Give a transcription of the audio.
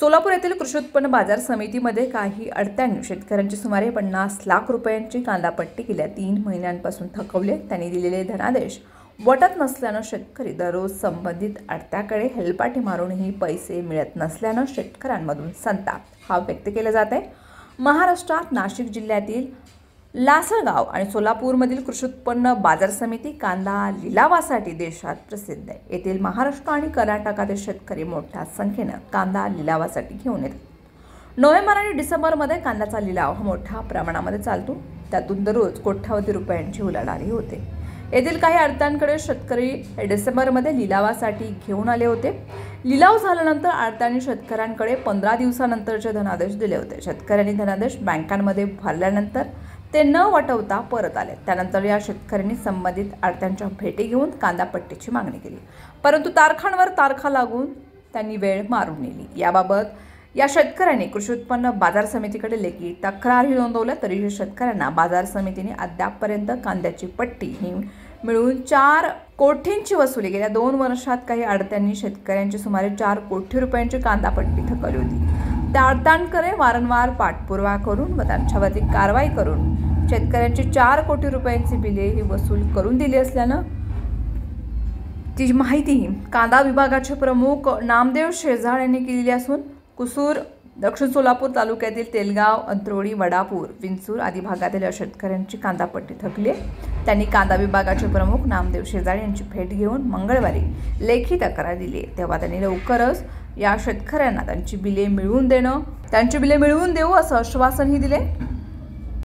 सोलापूर येथील कृषी उत्पन्न बाजार समितीमध्ये काही अडत्यांनी शेतकऱ्यांची सुमारे 50 लाख रुपयांची कांदापट्टी गेल्या 3 महिन्यांपासून थकवली. त्यांनी दिलेले धनादेश वटत नसल्यानं शेतकरी दररोज संबंधित अडत्याकडे हेलपाटे मारूनही पैसे मिळत नसल्यानं शेतकऱ्यांमधून संताप हा व्यक्त केला जात आहे. महाराष्ट्रात नाशिक जिल्ह्यातील लासलगाव आणि सोलापूरमधील कृषी उत्पन्न बाजार समिती कांदा लिलावासाठी देशात प्रसिद्ध आहे. येथील महाराष्ट्र आणि कर्नाटकातील शेतकरी मोठ्या संख्येने कांदा लिलावासाठी घेऊन येतात. नोव्हेंबर आणि डिसेंबरमध्ये कांद्याचा लिलाव हा मोठ्या प्रमाणामध्ये चालतो. त्यातून दररोज कोट्यावधी रुपयांची उलाढाल होते. येथील काही अडत्यांकडे शेतकरी डिसेंबरमध्ये लिलावासाठी घेऊन आले होते. लिलाव झाल्यानंतर अडत्यांनी शेतकऱ्यांकडे 15 दिवसानंतरचे धनादेश दिले होते. शेतकऱ्यांनी धनादेश बँकांमध्ये भरल्यानंतर ते न वटवता परत आले. त्यानंतर या शेतकऱ्यांनी संबंधित अडत्यांच्या भेटी घेऊन कांदापट्टीची मागणी केली, परंतु तारखांवर तारखा लागून त्यांनी वेळ मारून नेली. याबाबत या शेतकऱ्यांनी कृषी उत्पन्न बाजार समितीकडे लेखी तक्रारही नोंदवल्या. तरीही शेतकऱ्यांना बाजार समितीने अद्यापपर्यंत कांद्याची पट्टी ही मिळून 4 कोटींची वसुली. गेल्या 2 वर्षात काही अडत्यांनी शेतकऱ्यांची सुमारे 4 कोटी रुपयांची कांदापट्टी थकवली होती. त्या अडत्यांकडे वारंवार पाठपुरावा करून व त्यांच्यावरती कारवाई करून शेतकऱ्यांची 4 कोटी रुपयांची बिले ही वसूल करून दिली असल्यानं ती माहिती कांदा विभागाचे प्रमुख नामदेव शेजाळ यांनी केलेली असून कुसूर, दक्षिण सोलापूर तालुक्यातील तेलगाव, अंत्रोळी, वडापूर, विंचूर आदी भागातील शेतकऱ्यांची कांदापट्टी थकली आहे. त्यांनी कांदा विभागाचे प्रमुख नामदेव शेजाळ यांची भेट घेऊन मंगळवारी लेखी तक्रार दिली. तेव्हा त्यांनी लवकरच या शेतकऱ्यांना त्यांची बिले मिळवून देऊ असं आश्वासनही दिले.